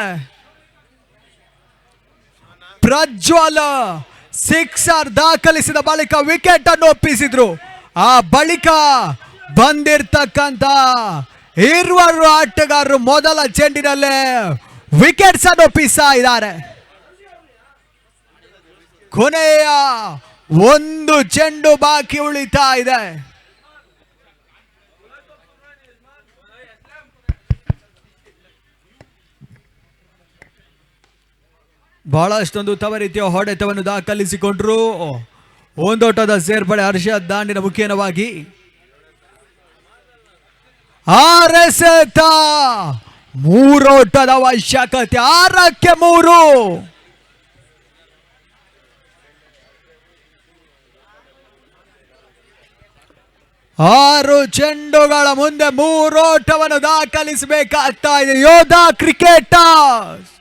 ಪ್ರಜ್ವಲ್ ಸಿಕ್ಸರ್ ದಾಖಲಿಸಿದ ಬಳಿಕ ವಿಕೆಟ್ ಅನ್ನು ಒಪ್ಪಿಸಿದ್ರು. ಆ ಬಳಿಕ ಬಂದಿರ್ತಕ್ಕಂಥ 2 ಆಟಗಾರರು ಮೊದಲ ಚೆಂಡಿನಲ್ಲೇ ವಿಕೆಟ್ಸ್ ಅನ್ನು ಒಪ್ಪಿಸ್ತಾ ಇದ್ದಾರೆ. ಕೊನೆಯ 1 ಚೆಂಡು ಬಾಕಿ ಉಳಿತಾ ಇದೆ. ಬಹಳಷ್ಟೊಂದು ಉತ್ತಮ ರೀತಿಯ ಹೊಡೆತವನ್ನು ದಾಖಲಿಸಿಕೊಂಡ್ರು. ಒಂದೋಟದ ಸೇರ್ಪಡೆ ಹರ್ಷದ್ ದಾಂಡಿನ ಮುಖೇನವಾಗಿ 6 ಎಸೆತ ಮೂರೋಟದ ಅವಶ್ಯಕತೆ, 6ಕ್ಕೆ 3. 6 ಚೆಂಡುಗಳ ಮುಂದೆ 3 ಓಟವನ್ನು ದಾಖಲಿಸಬೇಕಾಗ್ತಾ ಇದೆ ಯೋಧಾ ಕ್ರಿಕೆಟರ್ಸ್.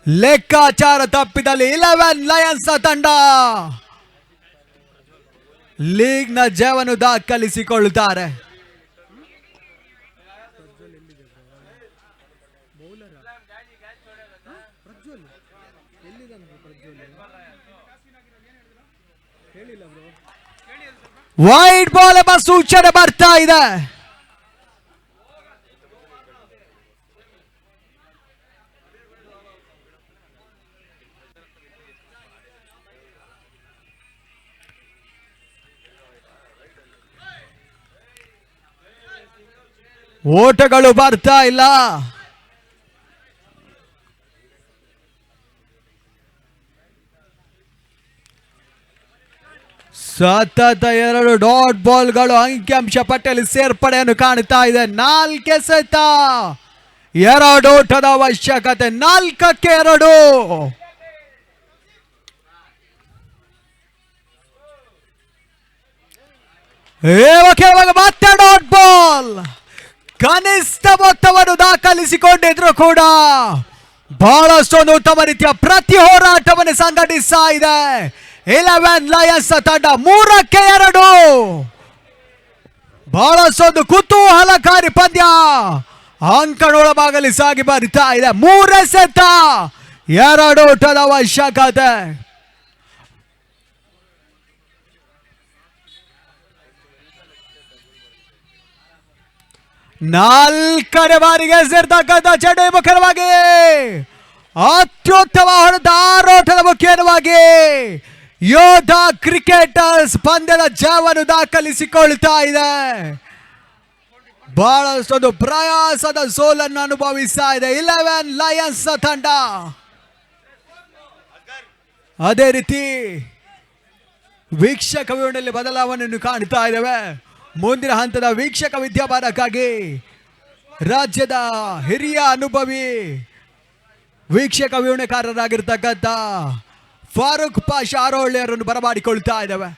ಲೆಕ್ಕಾಚಾರ ತಪ್ಪಿದಲ್ಲಿ 11 ಲಯನ್ಸ್ ತಂಡ ಲೀಗ್ನ ಜಯವನ್ನು ದಾಖಲಿಸಿಕೊಳ್ಳುತ್ತಾರೆ. ವೈಡ್ ಬಾಲ್ ಎಂಬ ಸೂಚನೆ ಬರ್ತಾ ಇದೆ. ಓಟಗಳು ಬರ್ತಾ ಇಲ್ಲ. ಸತತ 2 ಡಾಟ್ ಬಾಲ್ಗಳು ಅಂಕಿಅಂಶ ಪಟ್ಟಿಯಲ್ಲಿ ಸೇರ್ಪಡೆಯನ್ನು ಕಾಣುತ್ತಾ ಇದೆ. 4 ಎಸೆತ, 2 ಓಟದ ಅವಶ್ಯಕತೆ, 4ಕ್ಕೆ 2. ಮತ್ತೆ ಡಾಟ್ ಬಾಲ್. ಕನಿಷ್ಠ ಮೊತ್ತವನ್ನು ದಾಖಲಿಸಿಕೊಂಡಿದ್ರು ಕೂಡ ಬಹಳಷ್ಟೊಂದು ಉತ್ತಮ ರೀತಿಯ ಪ್ರತಿ ಹೋರಾಟವನ್ನು ಸಂಘಟಿಸ್ತಾ ಇದೆ 11 ಲಯನ್ಸ್ ತಂಡ. 3ಕ್ಕೆ 2. ಬಹಳಷ್ಟೊಂದು ಕುತೂಹಲಕಾರಿ ಪಂದ್ಯ ಅಂಕಣೊಳಭಾಗದಲ್ಲಿ ಸಾಗಿ ಬರ್ತಾ ಇದೆ. 3 ಎಸೆತ, 2 ಓಟದ ಅವಶ್ಯಕತೆ. ನಾಲ್ಕನೇ ಬಾರಿಗೆ ಸೇರ್ತಕ್ಕಂಥ ಚೆಂಡು ಮುಖ್ಯವಾಗಿ ಅತ್ಯುತ್ತಮ ಹೊಡೆದ 6 ಓಟದ ಮುಖ್ಯವಾಗಿ ಯೋಧಾ ಕ್ರಿಕೆಟರ್ಸ್ ಪಂದ್ಯದ ಜಯವನ್ನು ದಾಖಲಿಸಿಕೊಳ್ತಾ ಇದೆ. ಬಹಳಷ್ಟೊಂದು ಪ್ರಯಾಸದ ಸೋಲನ್ನು ಅನುಭವಿಸ್ತಾ ಇದೆ 11 ಲಯನ್ಸ್ ತಂಡ. ಅದೇ ರೀತಿ ವೀಕ್ಷಕ ವಿವರಣೆಯಲ್ಲಿ ಬದಲಾವಣೆಯನ್ನು ಕಾಣ್ತಾ ಇದ್ದೇವೆ. ಮುಂದಿನ ಹಂತದ ವೀಕ್ಷಕ ವಿದ್ಯಾಭ್ಯಾಸಕ್ಕಾಗಿ ರಾಜ್ಯದ ಹಿರಿಯ ಅನುಭವಿ ವೀಕ್ಷಕ ವಿವರಣೆಕಾರರಾಗಿರ್ತಕ್ಕಂಥ ಫಾರೂಕ್ ಪಾಷಾ ಆರೋಳ್ಳಿಯವರನ್ನು ಬರಮಾಡಿಕೊಳ್ತಾ ಇದ್ದೇವೆ.